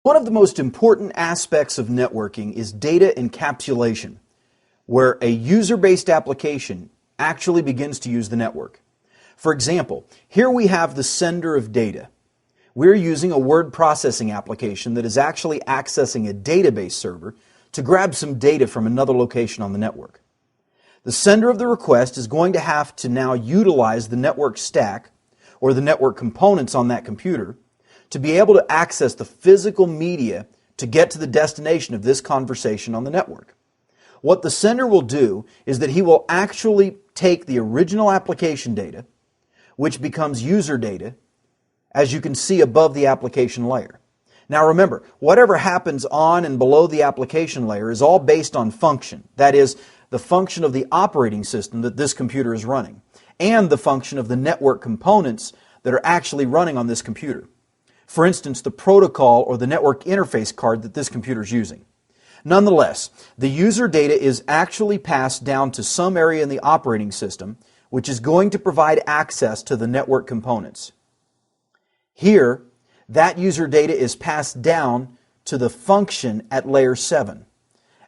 One of the most important aspects of networking is data encapsulation, where a user-based application actually begins to use the network. For example, here we have the sender of data. We're using a word processing application that is actually accessing a database server to grab some data from another location on the network. The sender of the request is going to have to now utilize the network stack or the network components on that computer to be able to access the physical media to get to the destination of this conversation on the network. What the sender will do is that he will actually take the original application data, which becomes user data, as you can see above the application layer. Now remember, whatever happens on and below the application layer is all based on function. That is, the function of the operating system that this computer is running, and the function of the network components that are actually running on this computer. For instance, the protocol or the network interface card that this computer is using. Nonetheless, the user data is actually passed down to some area in the operating system, which is going to provide access to the network components. Here, that user data is passed down to the function at layer 7.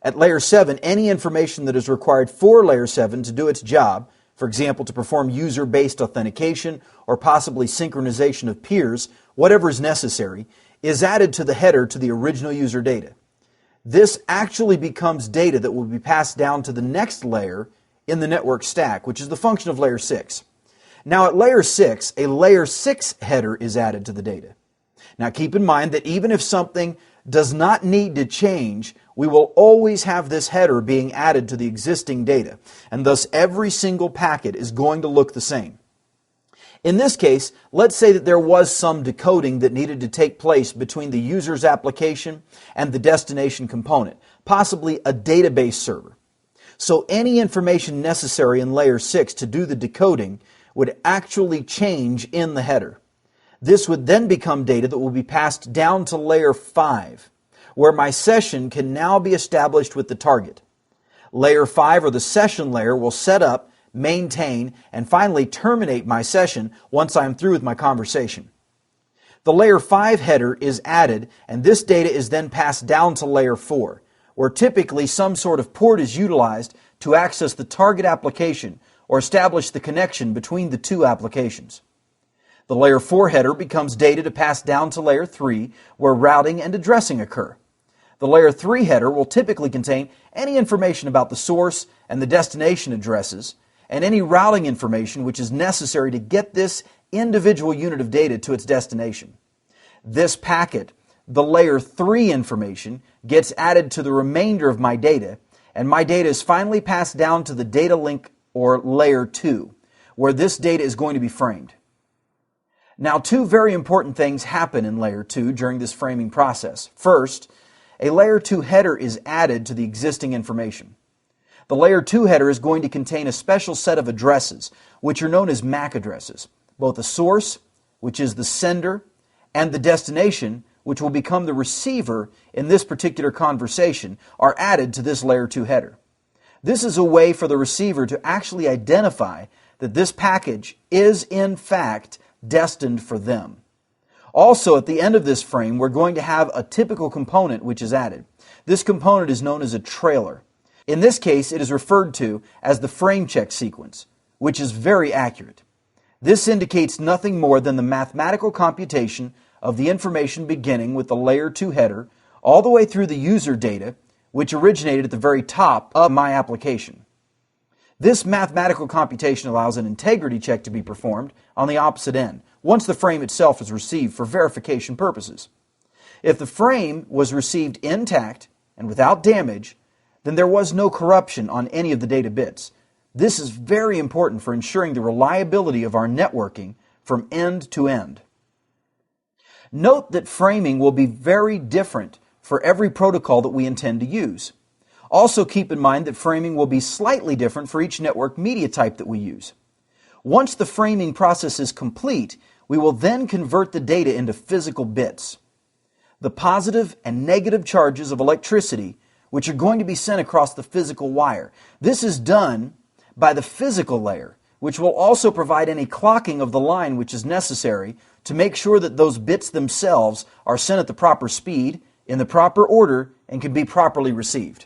At layer 7, any information that is required for layer 7 to do its job, for example, to perform user-based authentication or possibly synchronization of peers, whatever is necessary, is added to the header to the original user data. This actually becomes data that will be passed down to the next layer in the network stack, which is the function of layer 6. Now at layer 6, a layer 6 header is added to the data. Now keep in mind that even if something does not need to change, we will always have this header being added to the existing data, and thus every single packet is going to look the same. In this case, let's say that there was some decoding that needed to take place between the user's application and the destination component, possibly a database server. So any information necessary in layer 6 to do the decoding would actually change in the header. This would then become data that will be passed down to layer 5, where my session can now be established with the target. Layer 5, or the session layer, will set up, maintain, and finally terminate my session once I'm through with my conversation. The layer 5 header is added, and this data is then passed down to layer 4, where typically some sort of port is utilized to access the target application or establish the connection between the two applications. The layer 4 header becomes data to pass down to layer 3, where routing and addressing occur. The layer 3 header will typically contain any information about the source and the destination addresses, and any routing information which is necessary to get this individual unit of data to its destination. This packet, the layer 3 information, gets added to the remainder of my data, and my data is finally passed down to the data link, or layer 2, where this data is going to be framed. Now, two very important things happen in layer 2 during this framing process. First, a layer 2 header is added to the existing information. The layer 2 header is going to contain a special set of addresses, which are known as MAC addresses. Both the source, which is the sender, and the destination, which will become the receiver in this particular conversation, are added to this layer 2 header. This is a way for the receiver to actually identify that this package is in fact destined for them. Also, at the end of this frame, we're going to have a typical component which is added. This component is known as a trailer. In this case, it is referred to as the frame check sequence, which is very accurate. This indicates nothing more than the mathematical computation of the information beginning with the layer 2 header all the way through the user data, which originated at the very top of my application. This mathematical computation allows an integrity check to be performed on the opposite end, once the frame itself is received for verification purposes. If the frame was received intact and without damage, then there was no corruption on any of the data bits. This is very important for ensuring the reliability of our networking from end to end. Note that framing will be very different for every protocol that we intend to use. Also keep in mind that framing will be slightly different for each network media type that we use. Once the framing process is complete, we will then convert the data into physical bits. The positive and negative charges of electricity, which are going to be sent across the physical wire. This is done by the physical layer, which will also provide any clocking of the line which is necessary to make sure that those bits themselves are sent at the proper speed in the proper order and can be properly received.